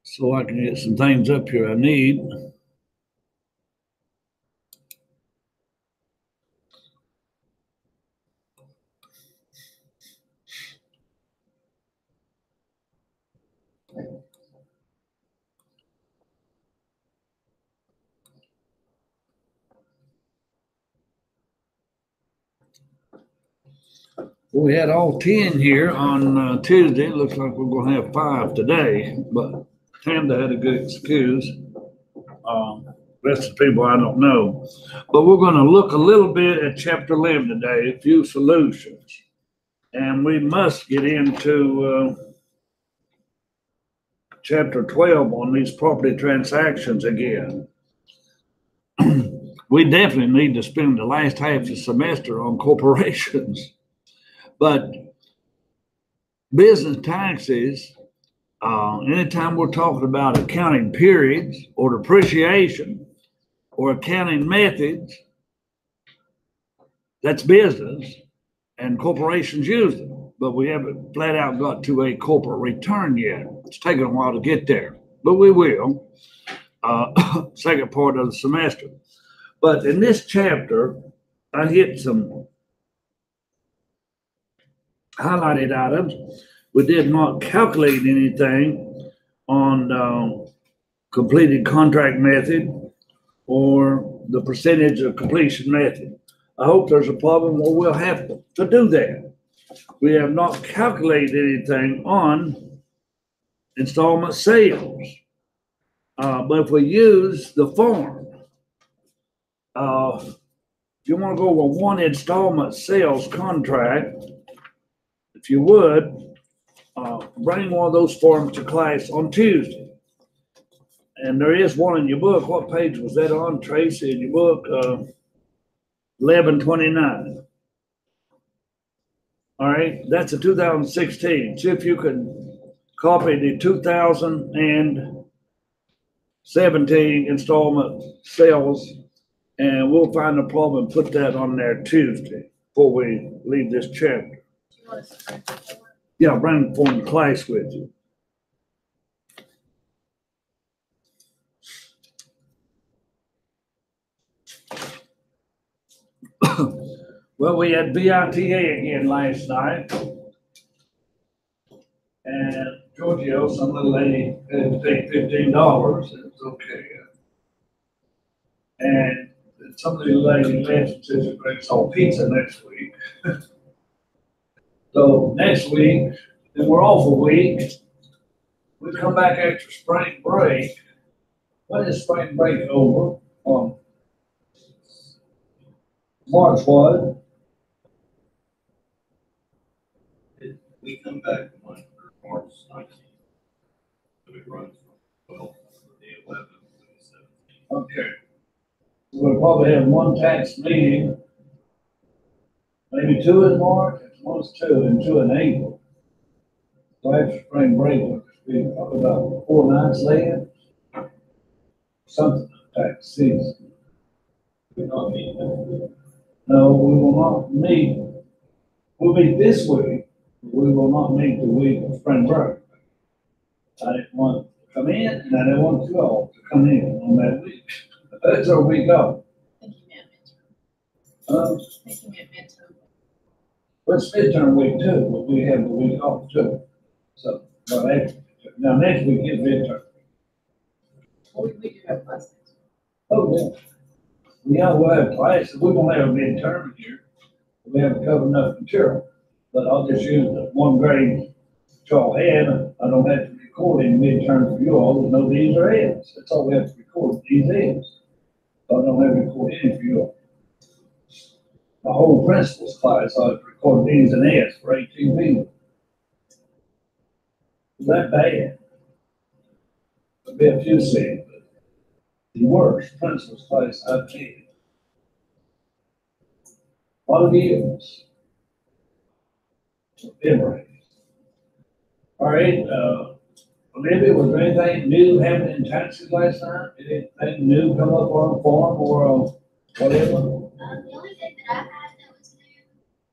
so I can get some things up here I need. We had all 10 here on Tuesday. It looks like we're going to have 5 today, but Tamda had a good excuse. Rest of the people I don't know. But we're going to look a little bit at chapter 11 today, a few solutions. And we must get into chapter 12 on these property transactions again. We definitely need to spend the last half of the semester on corporations. But business taxes, anytime we're talking about accounting periods or depreciation or accounting methods, that's business, and corporations use them. But we haven't flat out got to a corporate return yet. It's taken a while to get there, but we will. Second part of the semester. But in this chapter, I hit some highlighted items. We did not calculate anything on completed contract method or the percentage of completion method. I hope there's a problem where we'll have to do that. We have not calculated anything on installment sales. But if we use the form, if you want to go with one installment sales contract, if you would, bring one of those forms to class on Tuesday. And there is one in your book. What page was that on, Tracy, in your book? 1129. All right, that's a 2016. See if you can copy the 2017 installment sales, and we'll find the problem and put that on there Tuesday before we leave this chapter. Yeah, bring the form to class with you. Well, we had VITA again last night. And Giorgio, some little lady had to pay $15. It was okay. And some little lady left and said she brings home pizza next week. So next week, then we're off a week. We come back after spring break. When is spring break over? March what? We come back March 19th. So it runs from 12th to the 11th to the 17th. Okay. We'll probably have one tax meeting, maybe 2 in March, at most 2, and 2 in April. So after spring break, we'll be probably about 4 nights later. Something tax season. We're not meeting next week. No, we will not meet. We'll meet this week. We will not meet the week of spring break. I didn't want to come in, and I didn't want you all to come in on that week. That's our week off. I think you meant midterm. I think you meant midterm. Well, it's midterm week too, but we have a week off too. So, now next week is midterm. Well, we do have classes. Oh, yeah. Yeah, we'll have classes. We won't have a midterm here. We haven't covered enough material. But I'll just use the one grade that y'all had. I don't have to record any midterm for you all. There's no D's or F's. That's all we have to record, D's and F's. So I don't have to record any for you all. The whole principles class, I have to record D's and F's for 18 people. Is that bad? There'll be a few things, but the worst principles class I've taken. A lot of years. Memory. All right, Olivia, was there anything new happening in taxes last night? Anything new come up on a farm or whatever? The only thing that I had that was new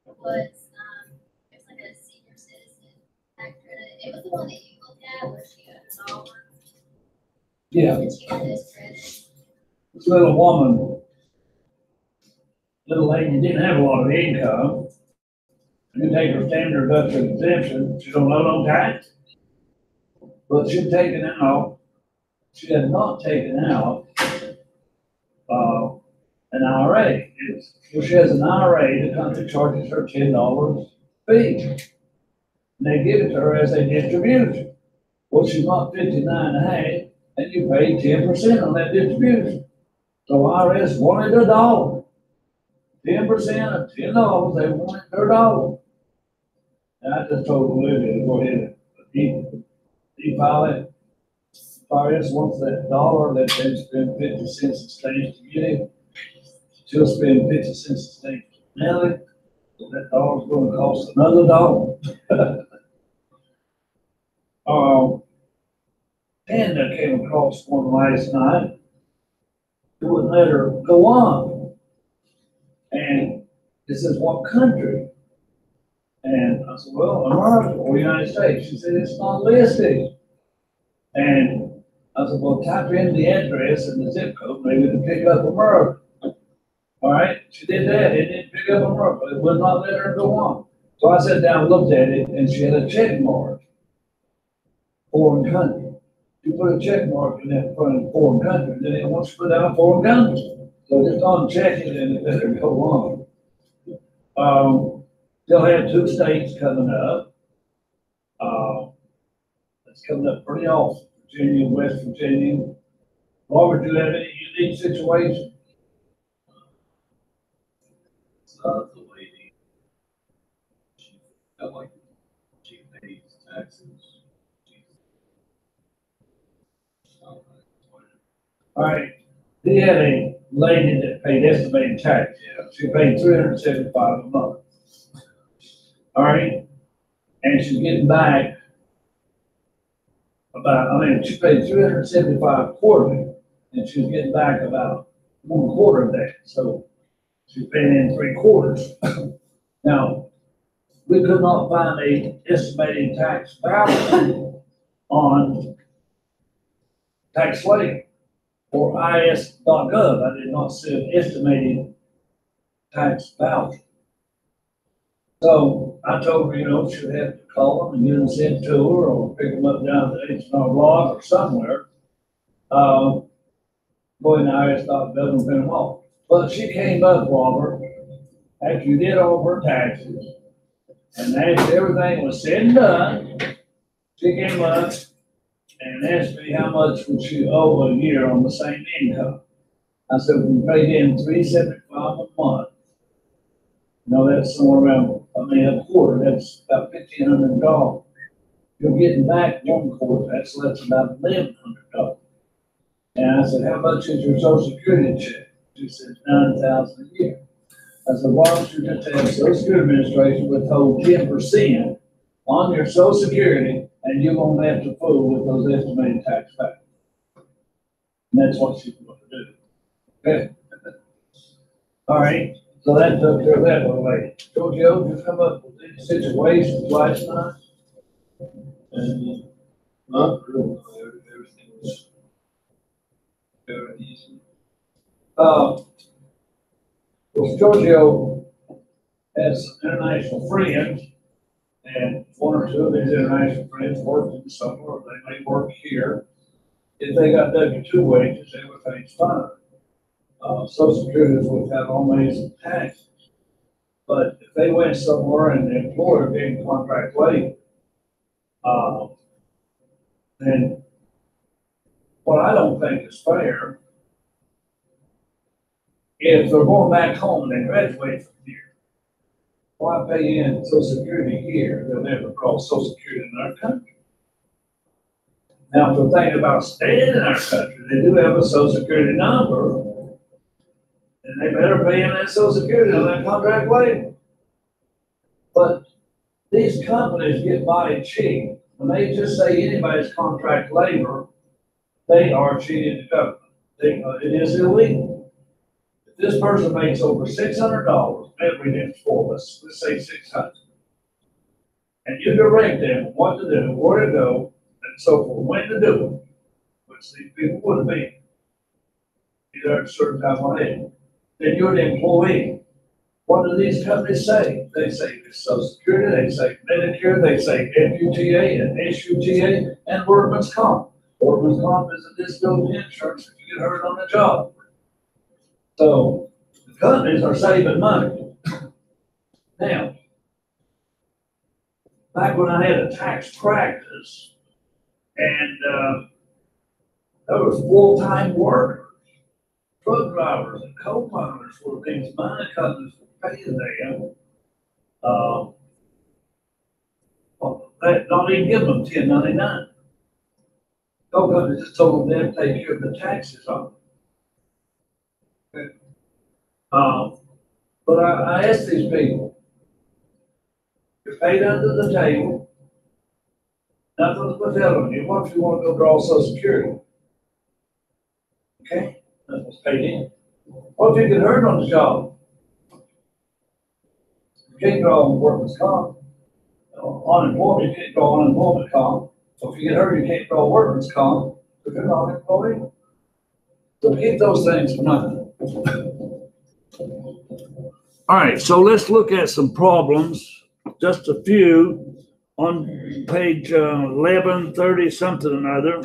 was, it was like a senior citizen tax credit. It was the one that you looked at where she got $1. Yeah, Did you get those credits? this little woman, little lady didn't have a lot of income. You take her standard deduction exemption, she don't owe no tax. But she'd taken out, she had not taken out, an IRA. If she has an IRA, the country charges her $10 fee. And they give it to her as a distribution. Well, she's not 59 and a half, and you pay 10% on that distribution. So IRS wanted $1. 10% of $10, they wanted their dollar. And I just told Olivia to go ahead and file it. IRS wants that dollar that they spend 50 cents a stamp to get it. She'll spend 50 cents a stamp to mail it. So that dollar's gonna cost another dollar. Panda came across one last night. It wouldn't let her go on. And it says, what country? And I said, well, America or United States. She said, it's not listed. And I said, well, type in the address and the zip code, maybe to pick up America. All right, she did that, it didn't pick up America, it would not let her go on. So I sat down and looked at it, and she had a check mark, foreign country. You put a check mark in that front of foreign country, then it wants to put down foreign country. So just uncheck it and it let her go on. They'll have 2 states coming up. That's coming up pretty often, Virginia, West Virginia. Robert, do you have any unique situation? The lady, she felt like she pays taxes. All right, he had a lady that paid estimated tax. Yeah. She paid $375 a month. All right, and she's getting back she paid $375 quarterly, and she's getting back about 1/4 of that. So she's paying in 3/4. Now, we could not find a estimated tax value on tax slate or is.gov. I did not see an estimated tax value. So I told her, she'd have to call them and get them sent to her or pick them up down at H&R Block or somewhere. Going to IRS.gov and print them off. But she came up, Robert, after you did all of her taxes, and after everything was said and done, she came up and asked me how much would she owe a year on the same income. I said, we paid in $375 a month. That's somewhere around, a quarter, that's about $1,500. You're getting back 1/4, that's about $1,100. And I said, how much is your Social Security check? She said, $9,000 a year. I said, why don't you just have Social Security Administration withhold 10% on your Social Security, and you won't have to fool with those estimated tax values. And that's what she's going to do. Okay. All right. So that took care of that little lady. Giorgio, did you come up with any situations last night? And not really, everything was very easy. Well, Giorgio has international friends, and 1 or 2 of his international friends work in somewhere, they may work here. If they got W-2 wages, everything's fine. Social Security is without always taxes. But if they went somewhere and the employer being contract labor, then what I don't think is fair, if they're going back home and they graduate from here, why pay in Social Security here? They'll never draw Social Security in our country. Now, if they're thinking about staying in our country, they do have a Social Security number, and they better pay in that Social Security on that contract labor. But these companies get by cheap. When they just say anybody's contract labor, they are cheating the government. It is illegal. If this person makes over $600 every next 4, let's say 600, and you direct them what to do, where to go, and so forth, when to do it, which insurance. These people would be. Either at a certain time on it. Then you're the employee. What do these companies say? They say Social Security, they say Medicare, they say FUTA and SUTA and workman's comp. Workman's comp is a disability insurance if you get hurt on the job. So the companies are saving money. Now, back when I had a tax practice and there was full-time workers, truck drivers and co-pilots were these mining companies were paying them. That don't even give them 1099. Coal companies just told them to take care of the taxes on it. Okay. But I asked these people, you're paid under the table, nothing's withheld on you. What if you want to go draw Social Security? Okay, nothing's paid in. What if you get hurt on the job? You can't draw workman's comp. Unemployment, you can't draw unemployment comp. So if you get hurt, you can't draw workman's comp if you're not employed. So keep those things in mind. All right, so let's look at some problems, just a few, on page 1130 something or another.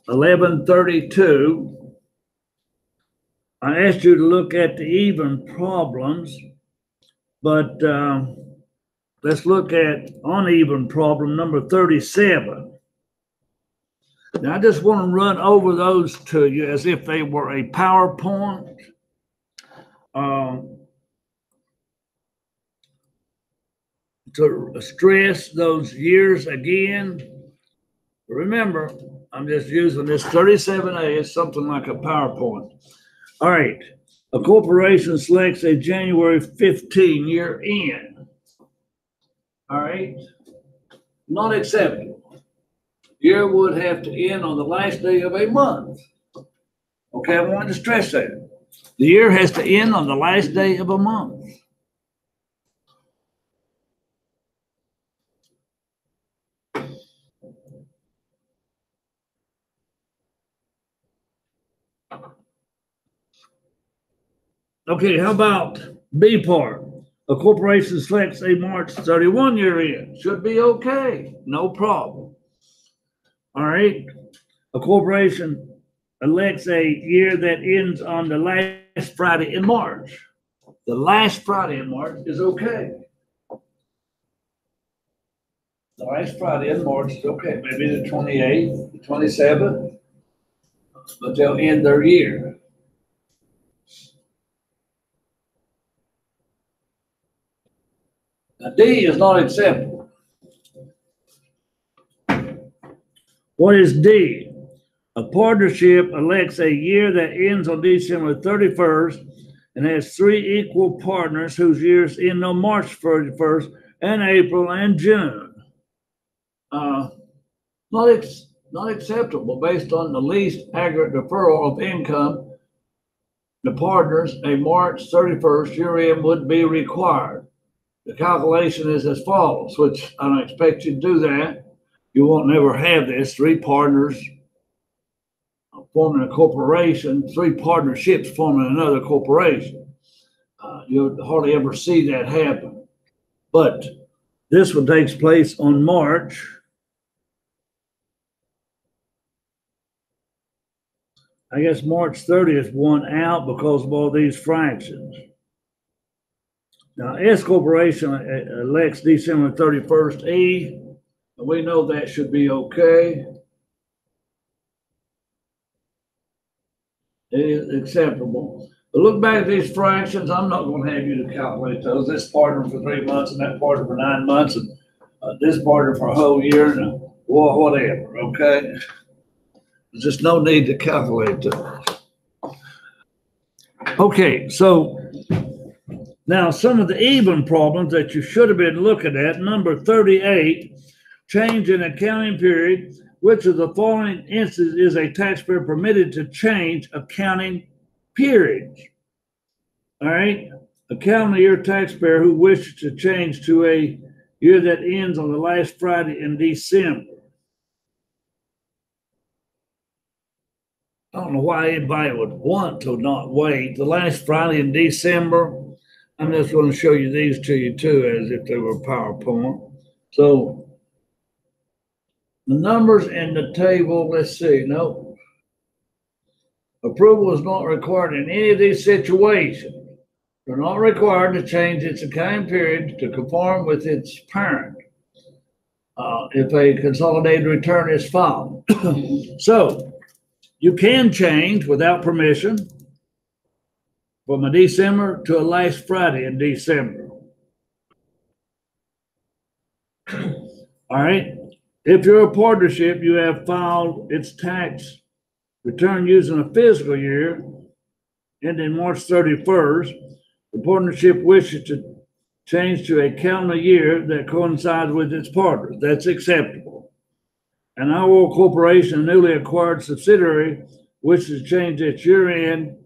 1132. I asked you to look at the even problems, but let's look at uneven problem number 37. Now, I just want to run over those to you as if they were a PowerPoint. To stress those years again. Remember, I'm just using this 37A as something like a PowerPoint. All right, a corporation selects a January 15 year end. All right, not acceptable. Year would have to end on the last day of a month. Okay, I wanted to stress that. The year has to end on the last day of a month. Okay, how about B part? A corporation selects a March 31 year end. Should be okay, no problem. All right, a corporation elects a year that ends on the last Friday in March. The last Friday in March is okay. The last Friday in March is okay, maybe the 28th, the 27th, but they'll end their year. Now, D is not acceptable. What is D? A partnership elects a year that ends on December 31st and has three equal partners whose years end on March 31st and April and June. Not acceptable based on the least aggregate deferral of income. The partners, a March 31st year end would be required. The calculation is as follows, which I don't expect you to do that. You won't never have this. Three partners forming a corporation, three partnerships forming another corporation. You'll hardly ever see that happen. But this one takes place on March. I guess March 30th won out because of all these fractions. Now, S corporation elects December 31st E, and we know that should be okay. It is acceptable. But look back at these fractions. I'm not going to have you to calculate those. This partner for 3 months and that partner for 9 months and this partner for a whole year and whatever, okay? There's just no need to calculate those. Okay, so now some of the even problems that you should have been looking at. Number 38, change in accounting period. Which of the following instances is a taxpayer permitted to change accounting periods? All right, a calendar year taxpayer who wishes to change to a year that ends on the last Friday in December. I don't know why anybody would want to not wait. The last Friday in December, I'm just going to show you these to you too, as if they were PowerPoint. So the numbers in the table, let's see, no. Approval is not required in any of these situations. They're not required to change its accounting period to conform with its parent if a consolidated return is filed. So you can change without permission from a December to a last Friday in December. All right. If you're a partnership, you have filed its tax return using a fiscal year ending March 31st. The partnership wishes to change to a calendar year that coincides with its partners. That's acceptable. An Iowa corporation, a newly acquired subsidiary, wishes to change its year end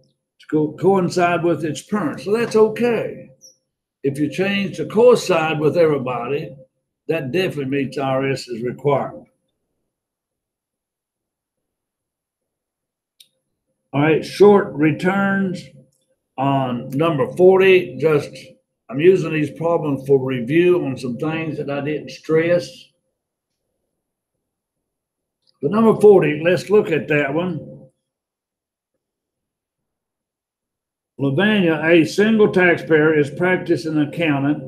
to coincide with its parent. So that's okay. If you change to coincide with everybody, that definitely meets IRS's requirement. All right, short returns on number 40. I'm using these problems for review on some things that I didn't stress. But number 40, let's look at that one. Lavanya, a single taxpayer, is practicing accountant.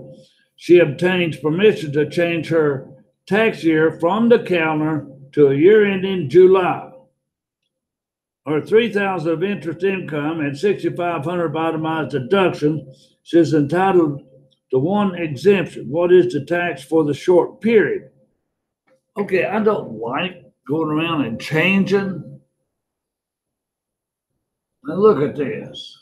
She obtains permission to change her tax year from the calendar to a year ending July. Her $3,000 of interest income and $6,500 of itemized deductions, she is entitled to one exemption. What is the tax for the short period? Okay, I don't like going around and changing. Now look at this.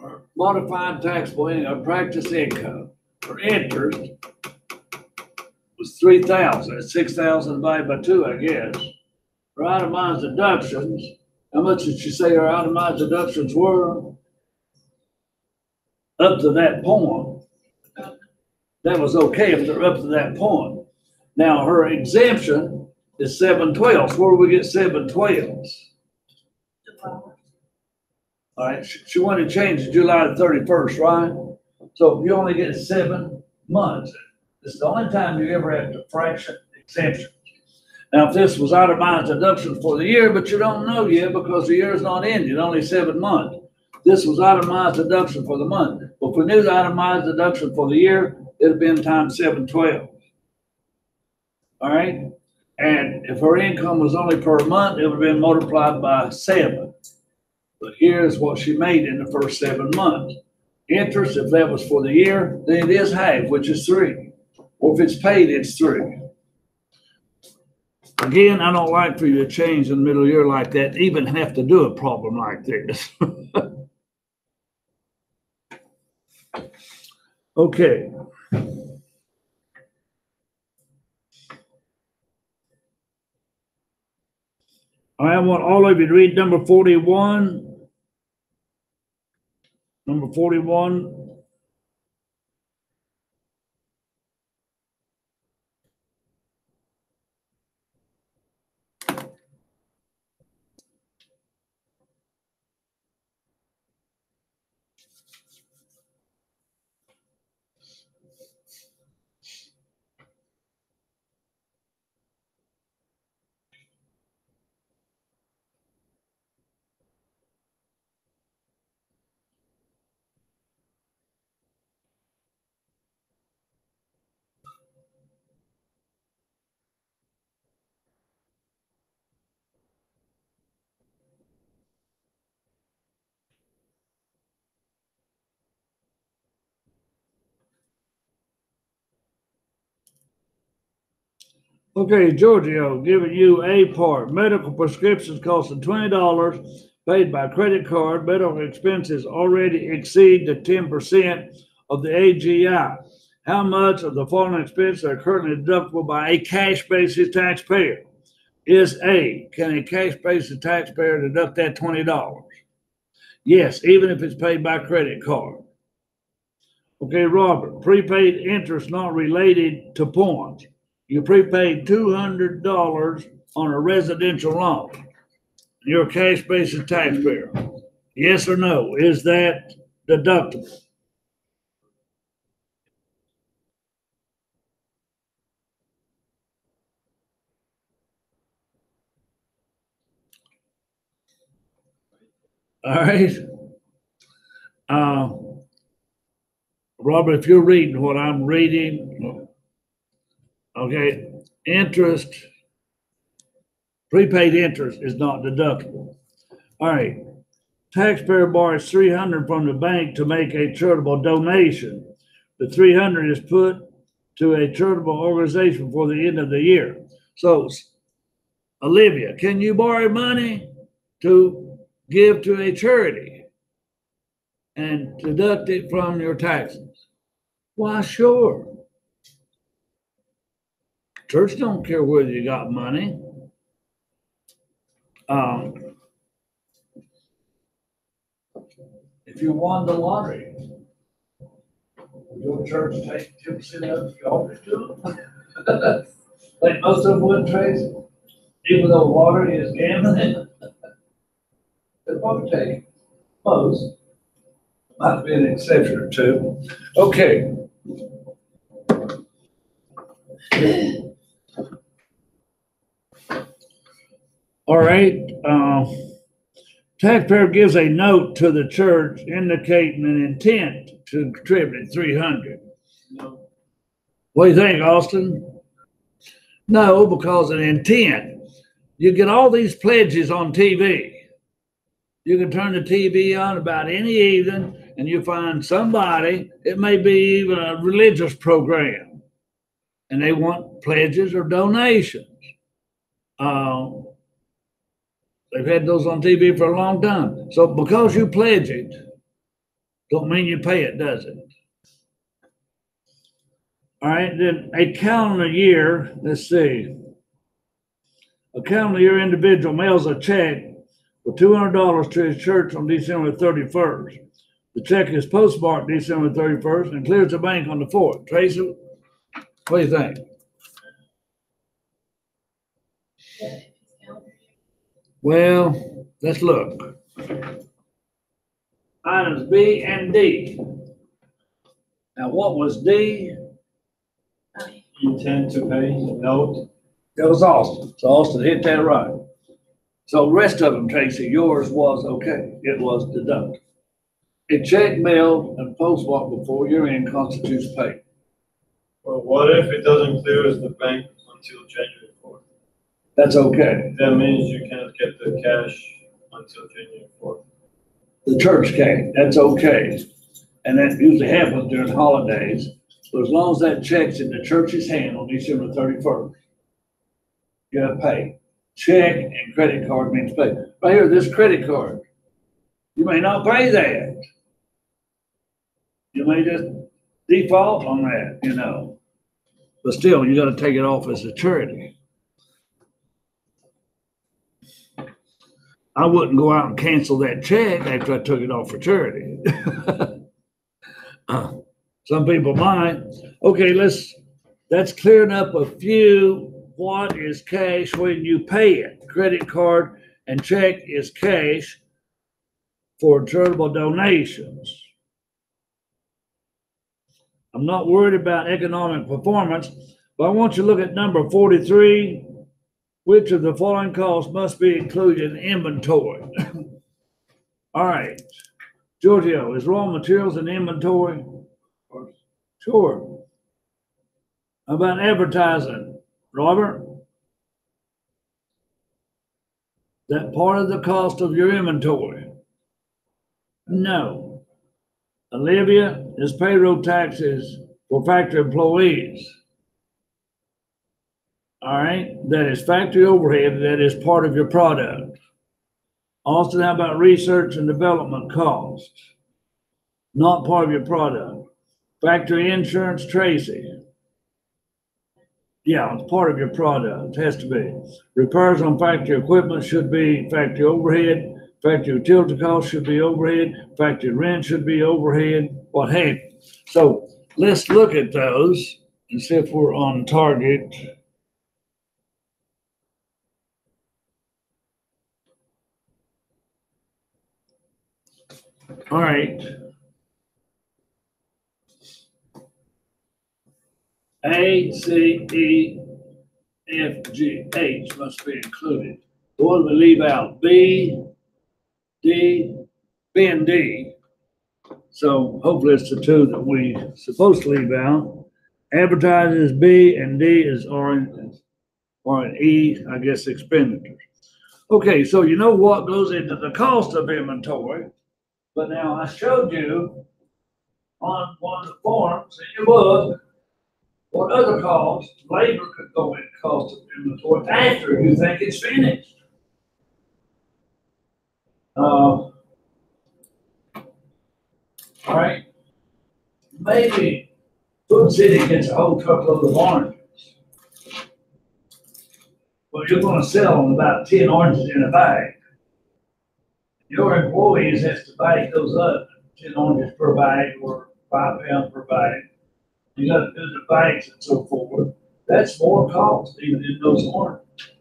Her modified taxable income, practice income, her interest was $3,000. It's $6,000 divided by 2, I guess. Her itemized deductions, how much did she say her itemized deductions were? Up to that point. That was okay if they're up to that point. Now her exemption is 7/12. Where do we get 7/12? All right, she wanted to change to July the 31st, right? So you only get 7 months. It's the only time you ever have to fraction exemption. Now, if this was itemized deduction for the year, but you don't know yet because the year is not ended, only 7 months. This was itemized deduction for the month. Well, if we knew the itemized deduction for the year, it'd have been times 7/12. All right. And if her income was only per month, it would have been multiplied by 7. But here's what she made in the first 7 months. Interest, if that was for the year, then it is half, which is 3. Or if it's paid, it's 3. Again, I don't like for you to change in the middle of the year like that, even have to do a problem like this. Okay. I want all of you to read number 41. Number 41. Okay, Giorgio, giving you A part. Medical prescriptions costing $20 paid by credit card. Medical expenses already exceed the 10% of the AGI. How much of the following expenses are currently deductible by a cash basis taxpayer? Is A, can a cash basis taxpayer deduct that $20? Yes, even if it's paid by credit card. Okay, Robert, prepaid interest not related to points. You prepaid $200 on a residential loan. You're a cash basis taxpayer. Yes or no? Is that deductible? All right. Uh, Robert, if you're reading what I'm reading, okay, interest, prepaid interest is not deductible. All right. Taxpayer borrows $300 from the bank to make a charitable donation. The $300 is put to a charitable organization before the end of the year. So, Olivia, can you borrow money to give to a charity and deduct it from your taxes? Why, sure. Church don't care whether you got money. If you won the lottery, your church take 2% of the offering to them? Like most of them would, Trace, even though lottery is gambling. They probably take most. Might be an exception or two. Okay. All right. Taxpayer gives a note to the church indicating an intent to contribute $300. No. What do you think, Austin? No, because an intent. You get all these pledges on TV. You can turn the TV on about any evening and you find somebody, it may be even a religious program, and they want pledges or donations. They've had those on TV for a long time. So because you pledge it, don't mean you pay it, does it? All right, then a calendar year, let's see. A calendar year individual mails a check for $200 to his church on December 31st. The check is postmarked December 31st and clears the bank on the 4th. Tracy, what do you think? Well, let's look. Items B and D. Now, what was D? Intent to pay, note. That was Austin. So Austin hit that right. So the rest of them, Tracy, yours was okay. It was deducted. A check mailed and postmarked before year end constitutes pay. Well, what if it doesn't clear as the bank until January 4th? That's okay. That means you can't get the cash until January 4th. The church can't. That's okay. And that usually happens during holidays. But as long as that check's in the church's hand on December 31st, you gotta pay. Check and credit card means pay. Right here, this credit card, you may not pay that. You may just default on that, you know. But still, you gotta take it off as a charity. I wouldn't go out and cancel that check after I took it off for charity. Some people might. Okay, that's clearing up a few. What is cash when you pay it? Credit card and check is cash for charitable donations. I'm not worried about economic performance, but I want you to look at number 43. Which of the following costs must be included in inventory? All right. Giorgio, is raw materials in inventory? Sure. How about advertising? Robert? That part of the cost of your inventory? No. Olivia, is payroll taxes for factory employees? All right, that is factory overhead, that is part of your product. Austin, how about research and development costs? Not part of your product. Factory insurance, Tracy? Yeah, it's part of your product, it has to be. Repairs on factory equipment should be factory overhead. Factory utility costs should be overhead. Factory rent should be overhead, what have you. So let's look at those and see if we're on target. All right. A, C, E, F, G, H must be included. The one we leave out, B, D, B and D. So hopefully it's the two that we supposed to leave out. Advertising is B and D is R and E, I guess, expenditures. Okay, so you know what goes into the cost of inventory, but now I showed you on one of the forms in your book what other costs, labor could go in cost of inventory after you think it's finished. All right, maybe Food City gets a whole truckload of oranges. Well, you're gonna sell about 10 oranges in a bag. Your employees have to bag those up, 10 oranges per bag or 5 pounds per bag. You gotta do the bags and so forth. That's more cost even in those oranges.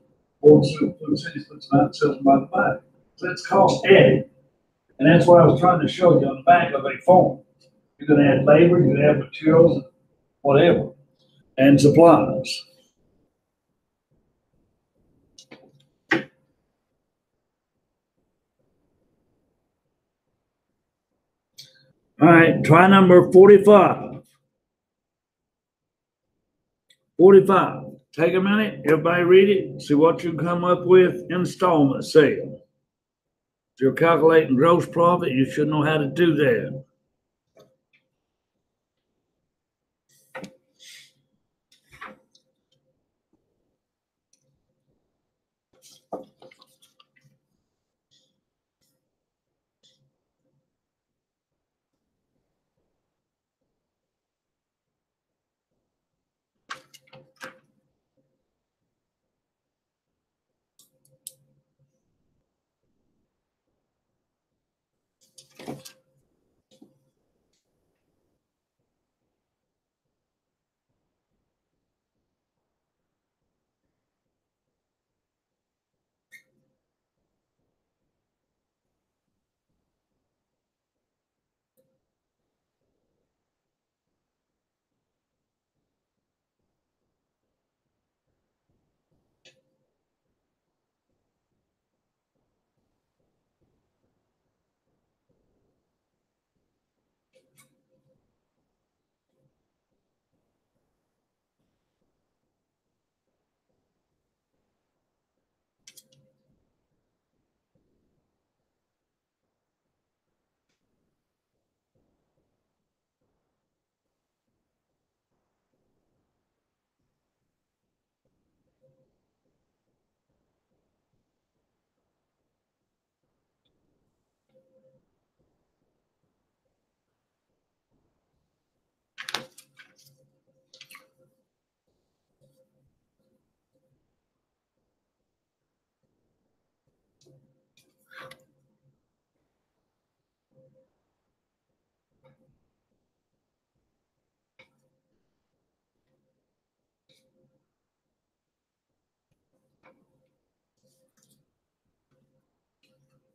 Food City puts them out and sells them by the bag. So that's cost added. And that's what I was trying to show you on the back of a form. You're gonna add labor, you're gonna add materials, and whatever, and supplies. All right, try number 45. 45. Take a minute, everybody read it, see what you come up with. Installment sale. If you're calculating gross profit, you should know how to do that.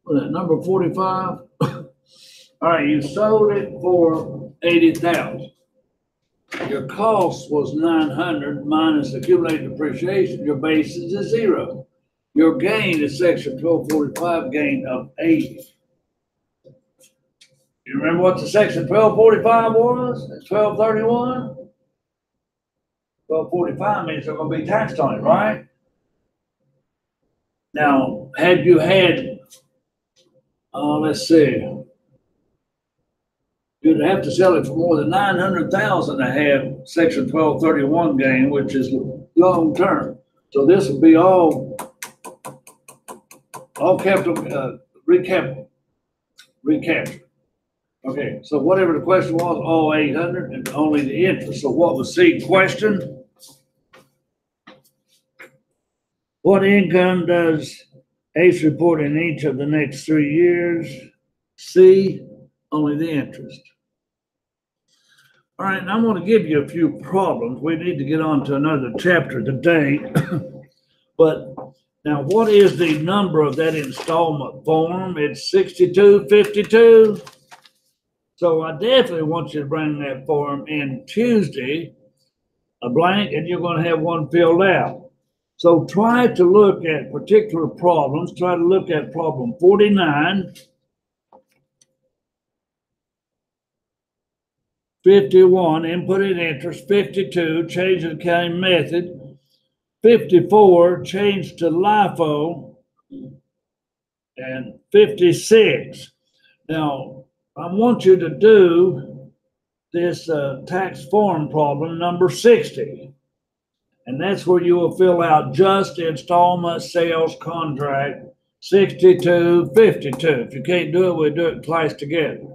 Well, that number 45. All right, you sold it for 80,000. Your cost was 900 minus accumulated depreciation. Your basis is 0. Your gain is section 1245 gain of 80. You remember what the section 1245 was? 1231? 1245 means they're gonna be taxed on it, right? Now, had you had, let's see, you'd have to sell it for more than 900,000 to have section 1231 gain, which is long term. So this would be all capital, recapture. Okay, so whatever the question was, all 800 and only the interest. So what was C question? What income does Ace report in each of the next 3 years? C, only the interest. All right, and I'm going to give you a few problems. We need to get on to another chapter today. But now, what is the number of that installment form? It's 6252. So I definitely want you to bring that form in Tuesday, a blank, and you're going to have one filled out. So try to look at particular problems. Try to look at problem 49, 51, input and interest, 52, change in accounting method, 54, change to LIFO, and 56. Now, I want you to do this tax form problem number 60. And that's where you will fill out just installment sales contract 6252. If you can't do it, we'll do it twice together.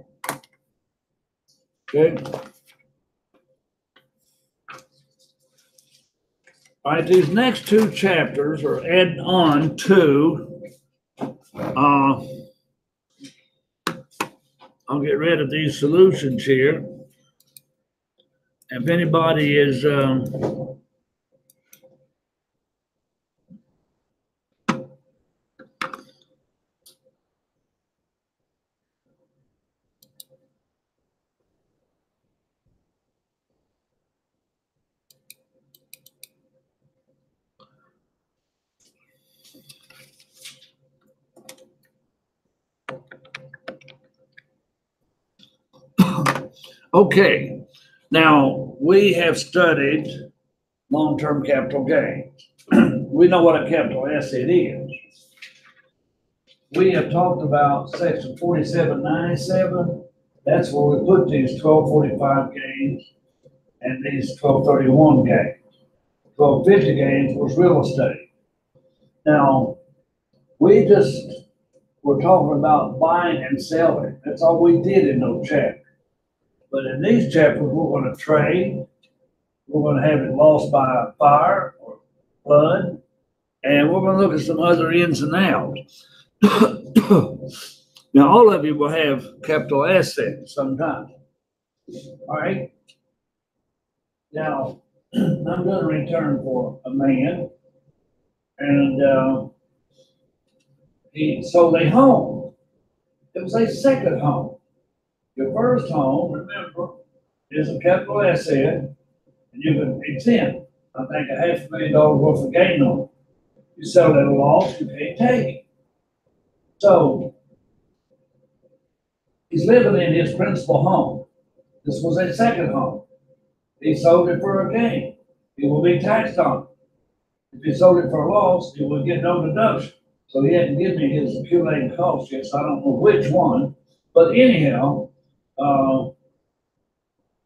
Okay? All right, these next two chapters are adding on to, I'll get rid of these solutions here. If anybody is, okay, now we have studied long-term capital gains. We know what a capital asset is. We have talked about section 4797. That's where we put these 1245 gains and these 1231 gains. 1250 gains was real estate. Now, we just were talking about buying and selling. That's all we did in those chapters. But in these chapters, we're going to trade. We're going to have it lost by fire or flood. And we're going to look at some other ins and outs. Now, all of you will have capital assets sometime. All right. Now, I'm doing a return for a man, and he sold a home. It was a second home. Your first home, remember, is a capital asset, and you can exempt, I think, $500,000 worth of gain on it. You sell it at a loss, you can't take it. So he's living in his principal home. This was a second home. He sold it for a gain. He will be taxed on it. If he sold it for a loss, he will get no deduction. So he hadn't given me his accumulating costs yet, so I don't know which one. But anyhow,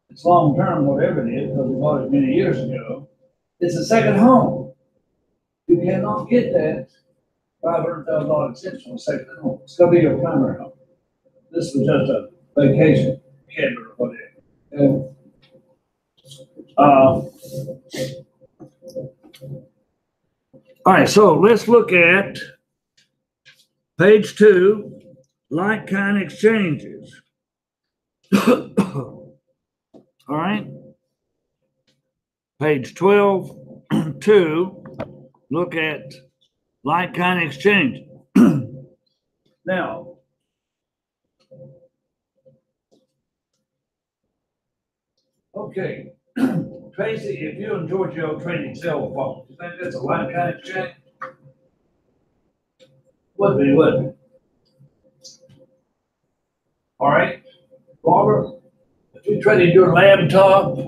it's long term, whatever it is, because we bought it many years ago. It's a second home. You cannot get that $500,000 exemption on a second home. It's going to be your primary home. This was just a vacation cabin or whatever. All right, so let's look at page 2, like-kind exchanges. All right, page 12, 2, look at like-kind exchange. Now, okay, Tracy, if you and Giorgio trading cell phones, you think that's a like-kind exchange? Would be, wouldn't it? All right, Robert, if you traded your laptop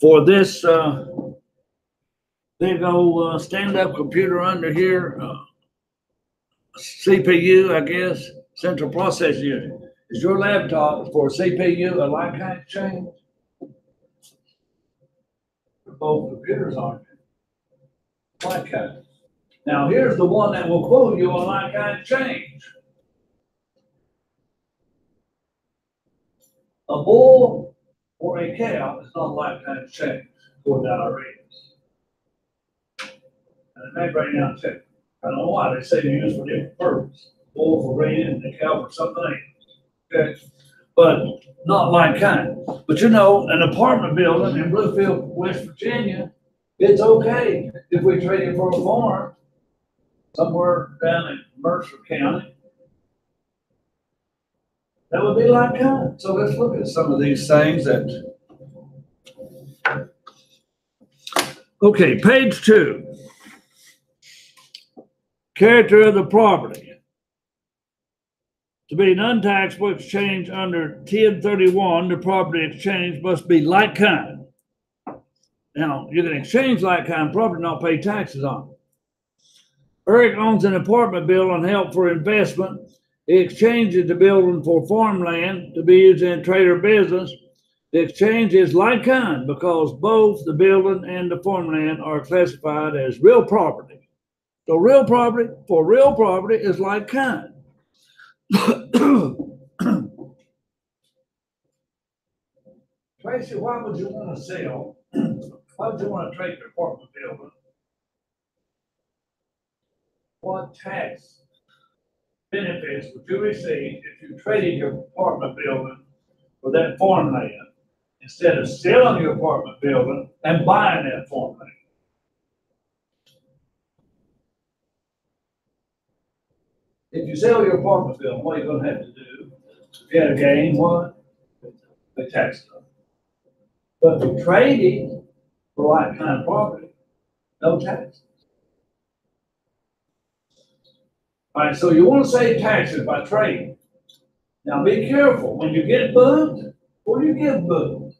for this big old stand-up computer under here, CPU, I guess, central processing unit. Is your laptop for CPU a like-kind exchange? Both computers aren't like-kind. Now, here's the one that will quote you on like-kind exchange. A bull or a cow is not like-kind exchange, according to our ratings. And it may bring down too. I don't know why they say they use for different purposes. Bull for rating and the cow for something else. Okay, but not like-kind. But you know, an apartment building in Bluefield, West Virginia, it's okay if we trade it for a farm somewhere down in Mercer County. That would be like kind. So let's look at some of these things that. Okay, page 2. Character of the property. To be an untaxable exchange under 1031, the property exchange must be like kind. Now, you can exchange like kind property, not pay taxes on it. Eric owns an apartment building held for investment. He exchanges the building for farmland to be used in trade or business. The exchange is like kind because both the building and the farmland are classified as real property. So real property for real property is like kind. Tracy, why would you want to sell? Why would you want to trade your apartment building? What tax benefits would you receive if you traded your apartment building for that farmland instead of selling your apartment building and buying that farmland? If you sell your apartment building, what are you going to have to do? If you had a gain, what? Pay taxes on it. But if you trade it for like kind of property, no tax. All right, so you want to save taxes by trading. Now be careful when you get booked. What do you get booked?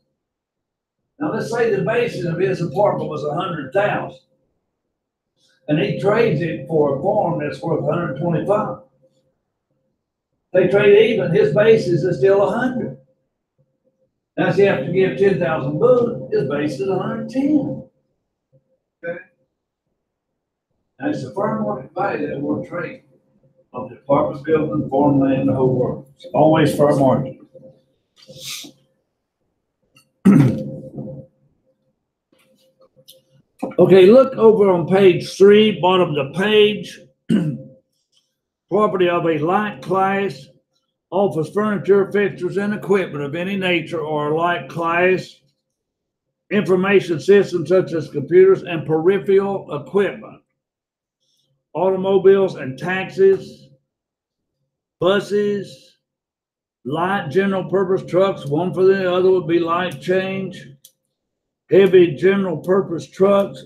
Now let's say the basis of his apartment was 100,000, and he trades it for a farm that's worth 125. They trade even. His basis is still 100. Now if you have to give 10,000 booked, his basis is 110. Okay. And it's the fair market value that we're trading of the apartment building, farmland, the whole world. It's always fair market. Okay, look over on page 3, bottom of the page. Property of a like class, office furniture, fixtures, and equipment of any nature or like class, information systems such as computers and peripheral equipment, automobiles and taxis, buses, light general purpose trucks, one for the other would be light change, heavy general purpose trucks,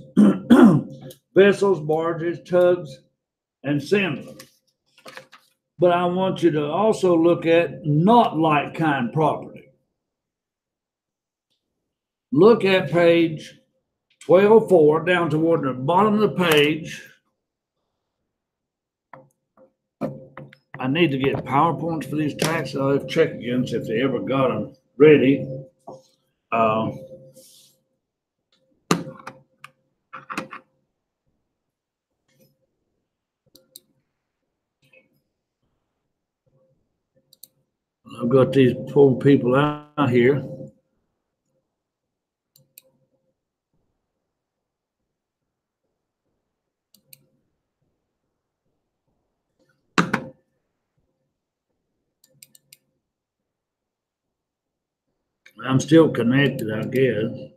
vessels, barges, tugs, and similar. But I want you to also look at not like kind property. Look at page 12.4 down toward the bottom of the page. I need to get PowerPoints for these taxes. I'll have to check again, see if they ever got them ready. I've got these poor people out here. I'm still connected, I guess.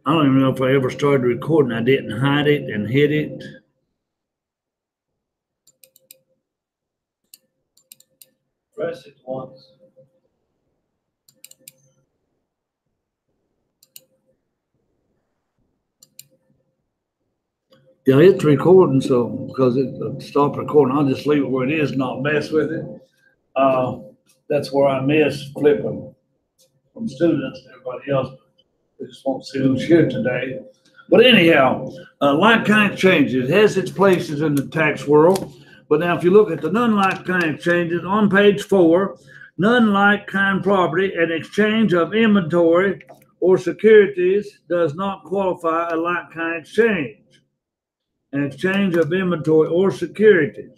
I don't even know if I ever started recording. I didn't hide it and hid it. Press it once. Yeah, it's recording, so because it stopped recording, I'll just leave it where it is, not mess with it. That's where I miss flipping from students to everybody else. They just won't see who's here today. But anyhow, like kind exchanges has its places in the tax world. But now if you look at the non-like kind exchanges on page 4, non-like kind property, an exchange of inventory or securities does not qualify a like kind exchange. An exchange of inventory or securities.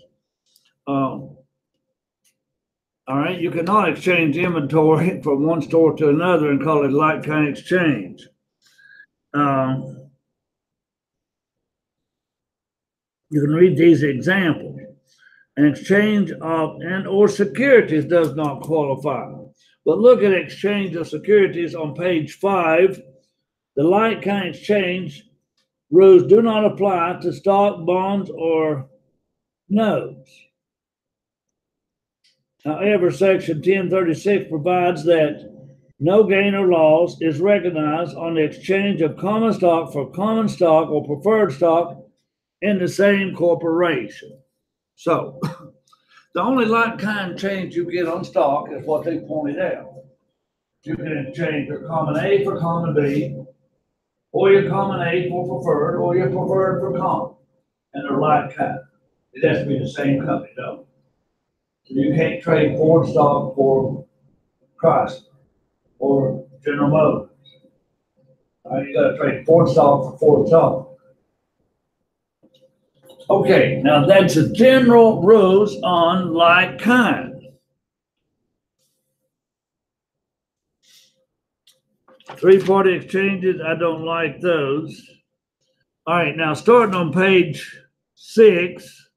All right, you cannot exchange inventory from one store to another and call it like kind exchange. You can read these examples. An exchange of and or securities does not qualify. But look at exchange of securities on page 5. The like kind exchange rules do not apply to stock, bonds, or notes. However, section 1036 provides that no gain or loss is recognized on the exchange of common stock for common stock or preferred stock in the same corporation. So, the only like kind change you get on stock is what they pointed out. You can exchange your common A for common B, or your common A for preferred, or your preferred for common, and they're like kind. It has to be the same company, though. So you can't trade Ford stock for Chrysler or General Motors. You got to trade Ford stock for Ford stock. Okay, now that's the general rules on like kind. Three-party exchanges, I don't like those. All right, now starting on page 6,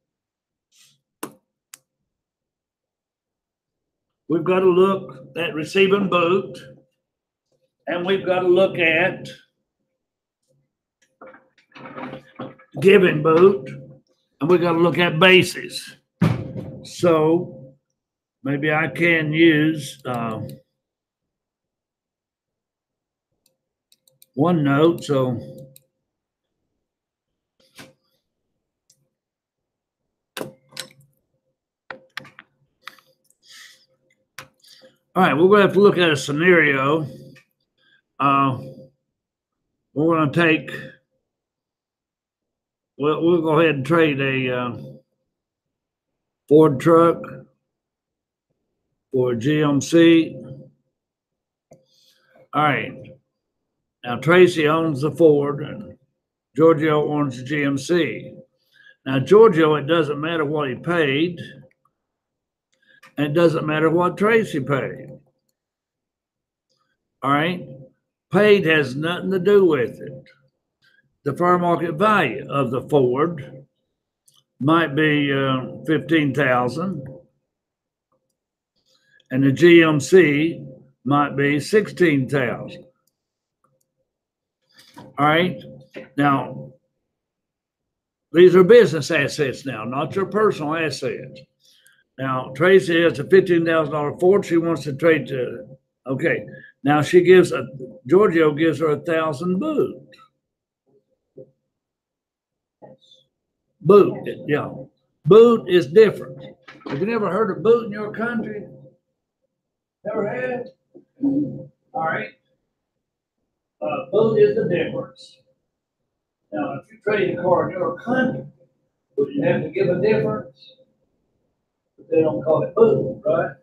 we've got to look at receive and boot, and we've got to look at give and boot, and we've got to look at basis. So maybe I can use OneNote. So all right, we're going to have to look at a scenario. We're going to take, we'll go ahead and trade a Ford truck for a GMC. All right. Now, Tracy owns the Ford and Giorgio owns the GMC. Now, Giorgio, it doesn't matter what he paid, and it doesn't matter what Tracy paid. All right? Paid has nothing to do with it. The fair market value of the Ford might be $15,000, and the GMC might be $16,000. All right. Now, these are business assets now, not your personal assets. Now, Tracy has a $15,000 Ford. She wants to trade to. Okay. Now she gives Giorgio gives her 1,000 boot. Boot, yeah. Boot is different. Have you never heard of boot in your country? Never had? All right. Boot is the difference. Now, if you trade a car in your country, would you have to give a difference? But they don't call it boot, right?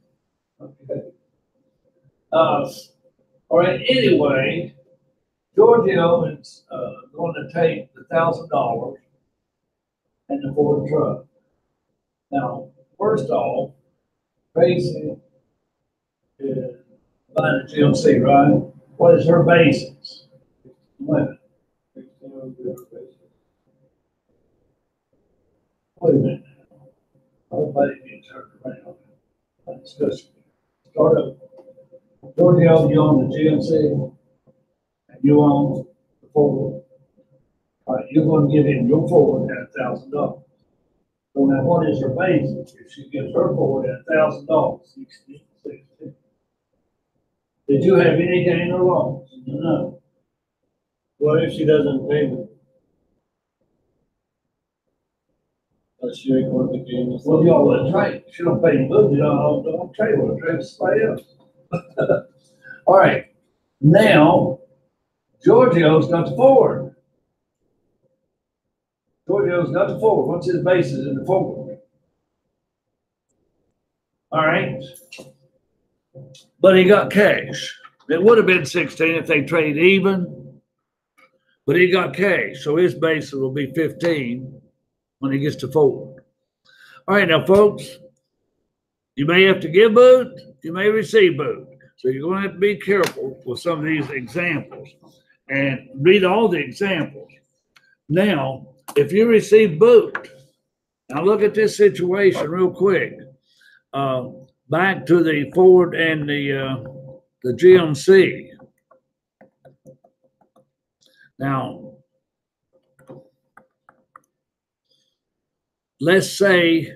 Okay. All right. Anyway, Giorgio is going to take the $1,000 and the Ford truck. Now, first off, Tracy is buying a GMC, right? What is her basis? Wait a minute. Nobody gets turned around. Let's just start up. Giorgio, you own the GMC, and you own the Ford. All right, you're going to give him your Ford at $1,000. So now, what is her basis? If she gives her Ford at $1,000, 16. Did you have any gain or loss? No. What if she doesn't pay them? But she ain't going to gain. Well, y'all wouldn't trade. She don't pay you good. You don't trade with her. Trade with somebody else. All right. Now, Giorgio's got the Ford. Giorgio's got the Ford. What's his basis in the Ford? All right. But he got cash. It would have been 16 if they trade even, but he got cash. So his basis will be 15 when he gets to Ford. All right, now, folks, you may have to give boot, you may receive boot. So you're going to have to be careful with some of these examples and read all the examples. Now, if you receive boot, now look at this situation real quick. Back to the Ford and the the GMC. Now, let's say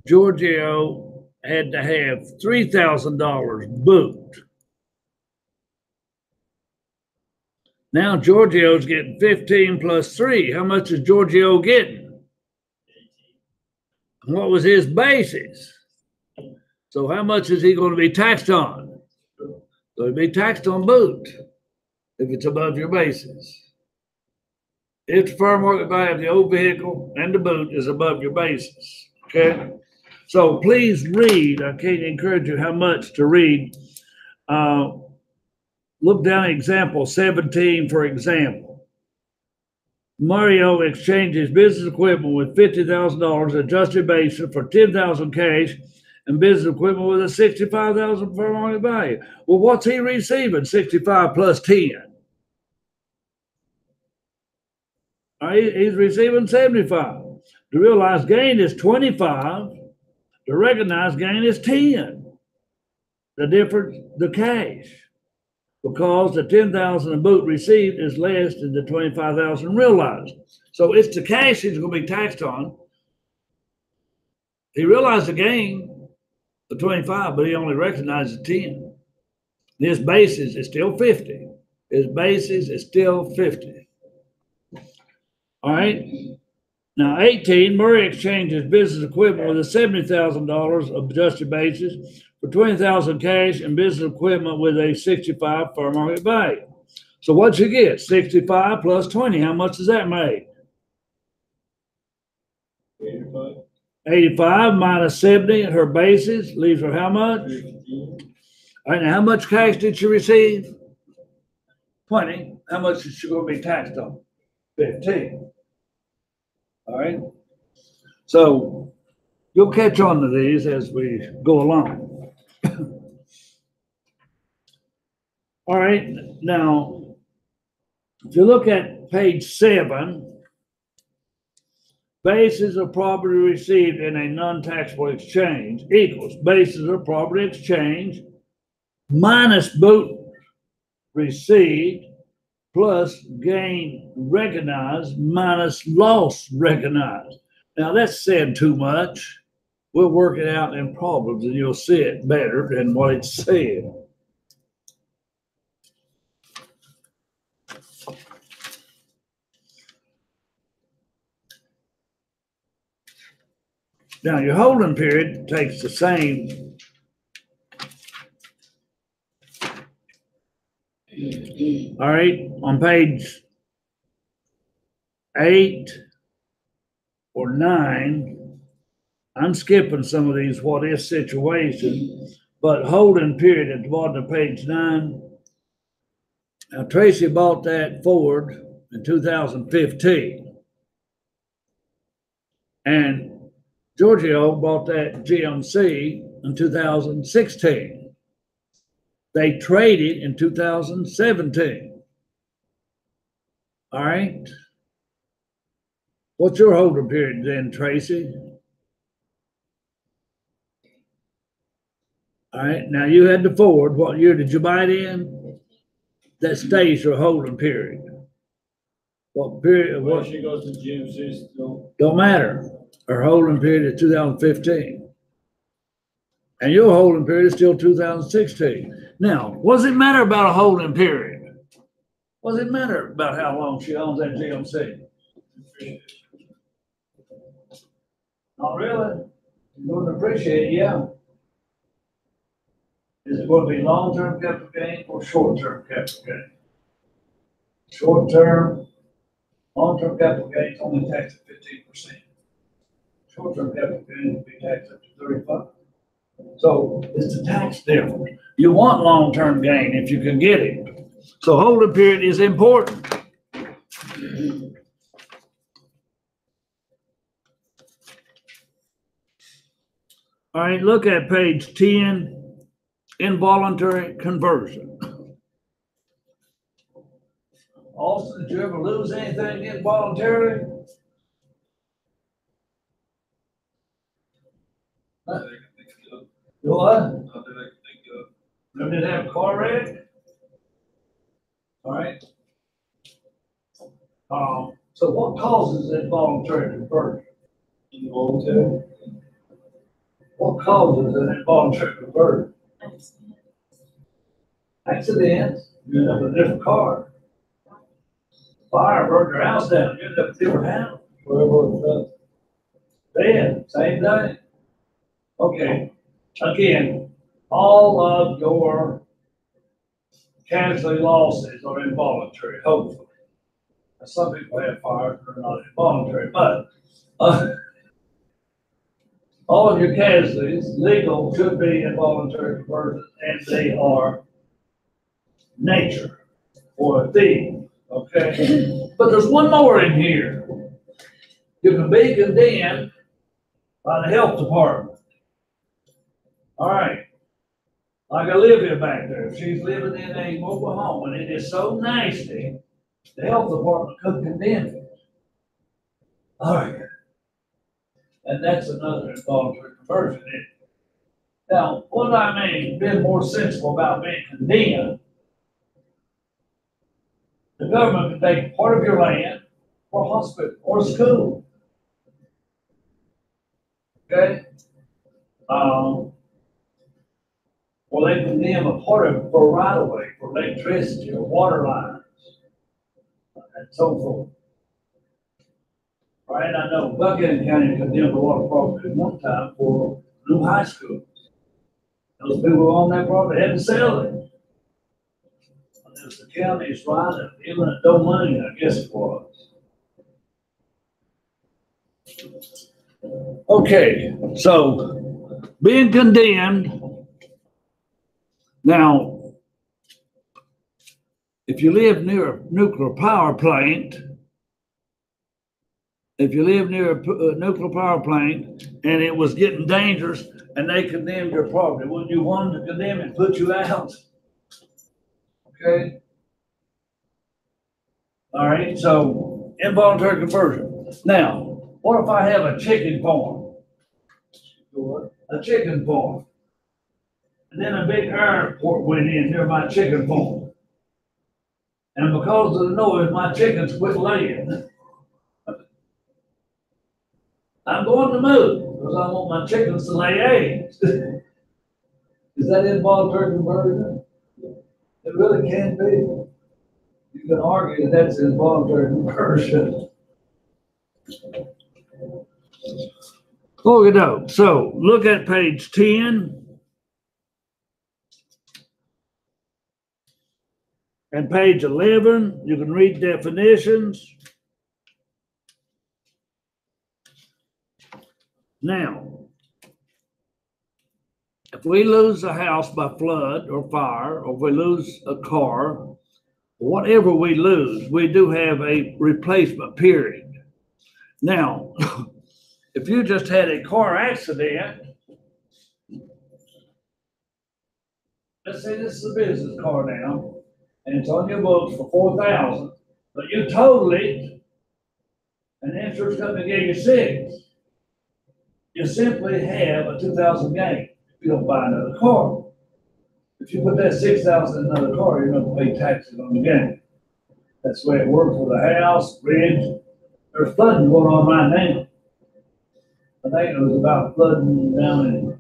Giorgio had to have $3,000 booked. Now Giorgio's getting 15 plus 3. How much is Giorgio getting? What was his basis? So how much is he going to be taxed on? So he'll be taxed on boot if it's above your basis. If the fair market value of the old vehicle and the boot is above your basis. Okay? So please read. I can't encourage you how much to read. Look down at example 17, for example. Mario exchanged his business equipment with $50,000 adjusted basis for $10,000 cash and business equipment with a $65,000 fair market value. Well, what's he receiving? 65 plus 10. He's receiving 75. The realized gain is 25. The recognized gain is 10. The difference, the cash. Because the 10,000 in boot received is less than the 25,000 realized. So it's the cash he's going to be taxed on. He realized the gain of 25, but he only recognizes 10. His basis is still 50. His basis is still 50. All right. Now, 18, Murray exchanges business equipment with a $70,000 adjusted basis for 20,000 cash and business equipment with a 65 fair market value. So what'd you get? 65 plus 20. How much does that make? 85. 85 minus 70, her basis leaves her how much? 15. All right, now how much cash did she receive? 20. How much is she going to be taxed on? 15. All right. So you'll catch on to these as we go along. All right. Now, if you look at page 7, basis of property received in a non-taxable exchange equals basis of property exchange minus boot received plus gain recognized minus loss recognized. Now that's saying too much. We'll work it out in problems and you'll see it better than what it's said. Now your holding period takes the same. All right, on page 8 or 9, I'm skipping some of these what if situations, but holding period at the bottom of page 9. Now Tracy bought that Ford in 2015, and Giorgio bought that GMC in 2016. They traded in 2017. All right. What's your holding period then, Tracy? All right. Now you had the Ford. What year did you buy it in? That stays your holding period. What period? When What? she goes to GMC still. Don't matter. Her holding period is 2015. And your holding period is still 2016. Now, what does it matter about a holding period? What does it matter about how long she owns that GMC? Not really. You wouldn't appreciate it, yeah. Is it going to be long-term capital gain or short-term capital gain? Short-term, long-term capital gain is only taxed at 15%. Short-term capital gain will be taxed up to 35%. So it's the tax difference. You want long-term gain if you can get it. So holding period is important. All right, look at page 10, involuntary conversion. Austin, did you ever lose anything involuntarily? Not that I can think of. What? Not that I can think of. Ever did have a car wreck? All right. So what causes involuntary conversion? Involuntary. What causes an involuntary conversion? Accidents, you end up with a different car. Fire burned your house down, you end up with a different house. Whatever Dead, same thing. Okay, again, all of your casualty losses are involuntary, hopefully. Some people have fires that are not involuntary, but all of your casualties, legal, should be involuntary conversions, and they are nature or a theme, okay? But there's one more in here. You can be condemned by the health department. All right, like Olivia back there, she's living in a mobile home and it is so nasty, the health department could condemn it. All right. And that's another involuntary conversion. Now, what I mean, being more sensible about being condemned, the government can take part of your land or hospital or school. Okay? Or they condemn a part of it for right of way, for electricity or water lines, and so forth. All right, I know Buchanan County condemned a lot of property at one time for new high school. Those people who own that property had to sell it. And as the county's right of eminent domain, I guess it was. Okay, so being condemned. Now, if you live near a nuclear power plant, and it was getting dangerous and they condemned your property, wouldn't you want them to condemn and put you out? Okay. All right, so involuntary conversion. Now, what if I have a chicken farm? A chicken farm. And then a big airport went in near my chicken farm. And because of the noise, my chickens quit laying. I'm going to move because I want my chickens to lay eggs. Is that involuntary conversion? It really can be. You can argue that that's involuntary conversion. Okay, so look at page 10 and page 11. You can read definitions. Now, if we lose a house by flood or fire, or if we lose a car, whatever we lose, we do have a replacement period. Now, if you just had a car accident, let's say this is a business car now, and it's on your books for $4,000, but you totaled it, and the insurance company gave you $6,000. You simply have a $2,000 gain if you don't buy another car. If you put that $6,000 in another car, you're going to pay taxes on the gain. That's the way it works for the house, bridge. There's flooding going on right now. I think it was about flooding down in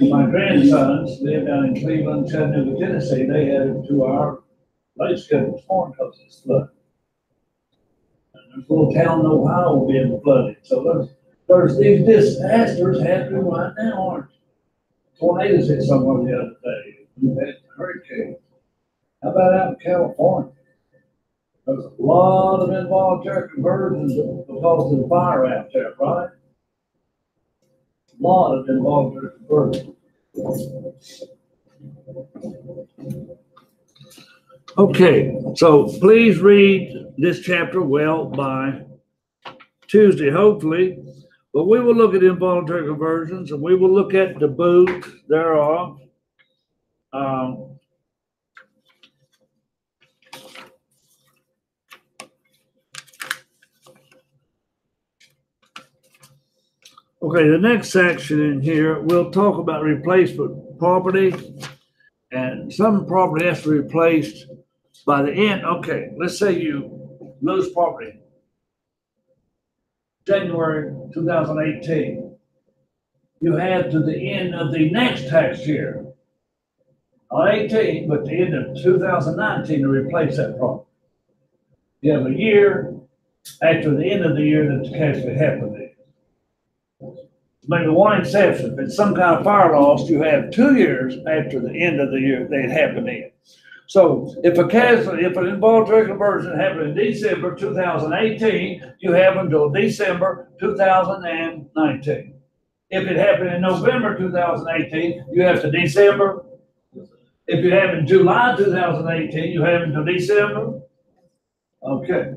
my grandsons live down in Cleveland, Chattanooga, Tennessee. They had a 2-hour late schedule this morning because of this flood. And there's a little town in Ohio being flooded. So there's these disasters happening right now, aren't there? Tornadoes hit somewhere the other day. We've had hurricanes. How about out in California? There's a lot of involuntary conversions because of the fire out there, right? A lot of involuntary conversions. Okay, so please read this chapter well by Tuesday, hopefully. But we will look at involuntary conversions and we will look at the boot thereof. Okay, the next section in here, we'll talk about replacement property and then some property has to be replaced by the end. Okay, let's say you lose property January 2018. You have to the end of the next tax year, not 18, but the end of 2019 to replace that property. You have a year after the end of the year that the actually happened there. Maybe one exception, if it's some kind of fire loss, you have 2 years after the end of the year that it happened in. So if an involuntary conversion happened in December 2018, you have until December 2019. If it happened in November 2018, you have to December. If it happened in July 2018, you have until December. Okay.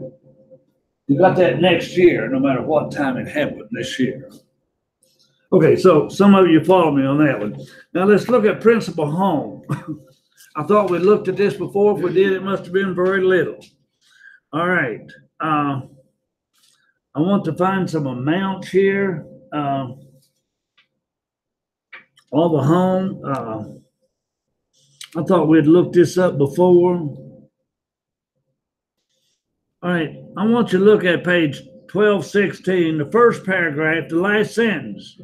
You got that next year, no matter what time it happened this year. Okay, so some of you follow me on that one. Now let's look at principal home. I thought we looked at this before. If we did, it must have been very little. All right. I want to find some amounts here. All the home. I thought we'd looked this up before. All right. I want you to look at page 1216, the first paragraph, the last sentence.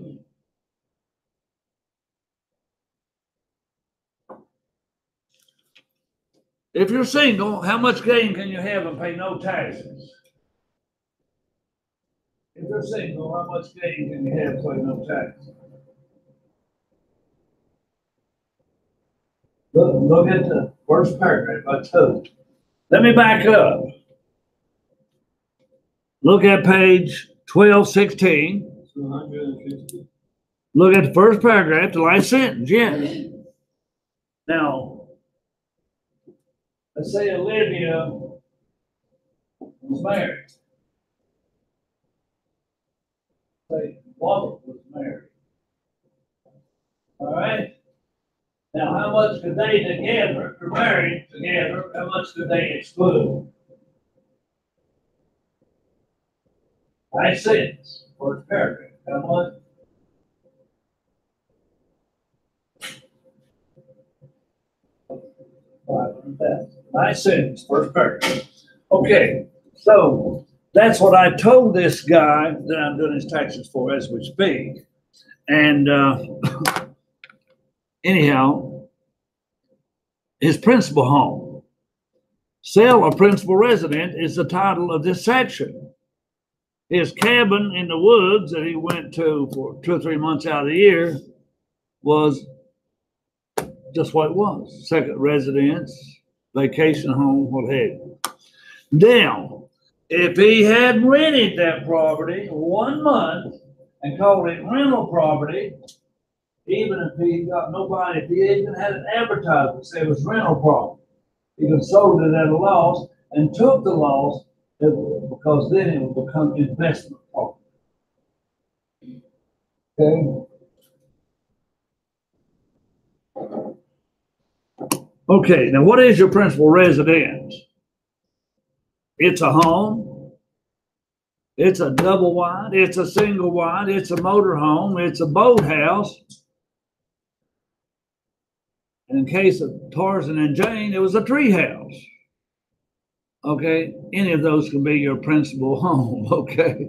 If you're single, how much gain can you have and pay no taxes? If you're single, how much gain can you have and pay no taxes? Look at the first paragraph I told you. Let me back up. Look at page 1216. 250. Look at the first paragraph, the last sentence, yes. Now, let's say Olivia was married. Say Robert was married. All right? Now, how much could they together, if they're married together, how much could they exclude? Last sentence, first paragraph, how much? Last sentence, first paragraph. Okay, so that's what I told this guy that I'm doing his taxes for as we speak. And anyhow, his principal home. Sale or principal resident is the title of this section. His cabin in the woods that he went to for 2 or 3 months out of the year was just what it was. Second residence, vacation home, what have you. Now, if he had rented that property 1 month and called it rental property, even if he got nobody, if he even had an advertisement that said it was rental property, he could have sold it at a loss and took the loss because then it would become investment property. Okay. Okay, now what is your principal residence? It's a home. It's a double wide. It's a single wide. It's a motor home. It's a boathouse. And in case of Tarzan and Jane, it was a tree house. Okay, any of those can be your principal home, okay?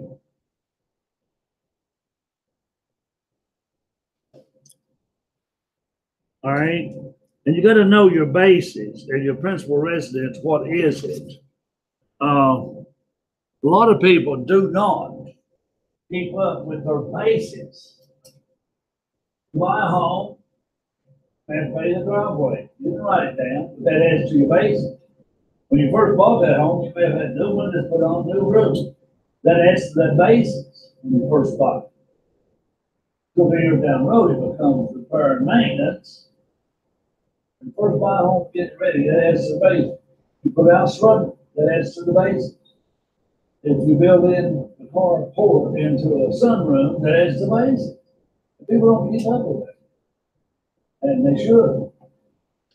All right, and you got to know your basis and your principal residence. What is it? A lot of people do not keep up with their basis. Buy a home and pay the driveway. You can write it down. That adds to your basis. When you first bought that home, you may have had new windows put on, new roofs. That adds to that basis when you first bought it. 2 years down the road, it becomes repair and maintenance. When you first buy a home, get ready, that adds to the basis. You put out structure, that adds to the basis. If you build in the carport into a sunroom, that adds to the basis. People don't keep up with that. And they should.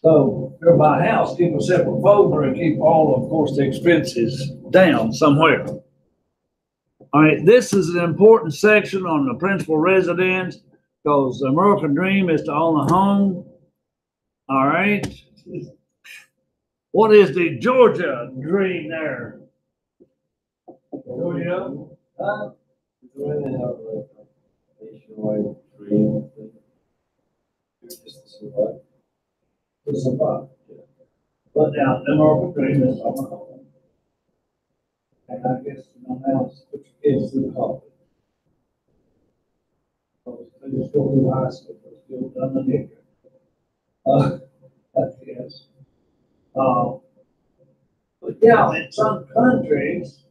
So if you're buy a house, keep a separate folder and keep all, of course, the expenses down somewhere. All right, this is an important section on the principal residence because the American dream is to own a home. All right, What is the Georgia dream there? Georgia? Really have like a nationwide dream thing. Just to survive. To survive. But now, the American dream is on the home. And I guess, now, put your kids through college. They just go through high school, but still done the nigger. Yes. But yeah, in some countries,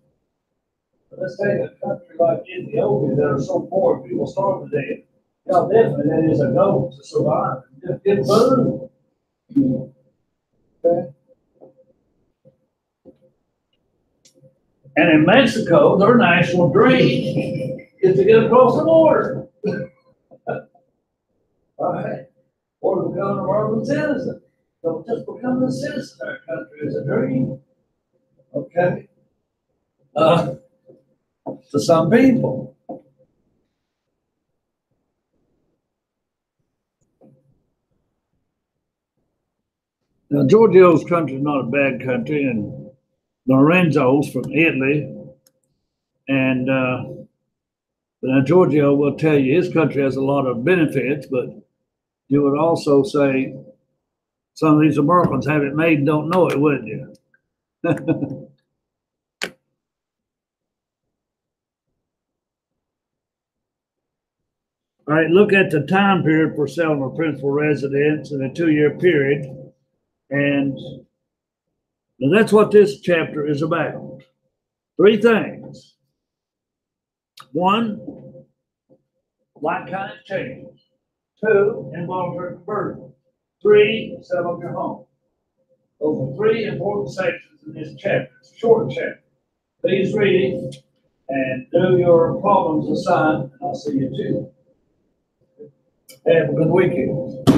let's take a country like Ethiopia that are so poor, people starve to death. Yeah, definitely that is a goal to survive. Just get food. Okay. And in Mexico, their national dream is to get across the border. All right. Or to become an American citizen. So just becoming a citizen of our country is a dream. Okay. To some people. Now, Giorgio's country is not a bad country, and Lorenzo's from Italy. And now Giorgio will tell you his country has a lot of benefits, but you would also say some of these Americans have it made and don't know it, wouldn't you? All right, look at the time period for selling a principal residence in a 2-year period. And now that's what this chapter is about. 3 things. 1, like kind exchanges. 2, involuntary conversion. 3, sell up your home. Those are 3 important sections in this chapter. It's a short chapter. Please read it and do your problems assigned, and I'll see you too. Have a good weekend.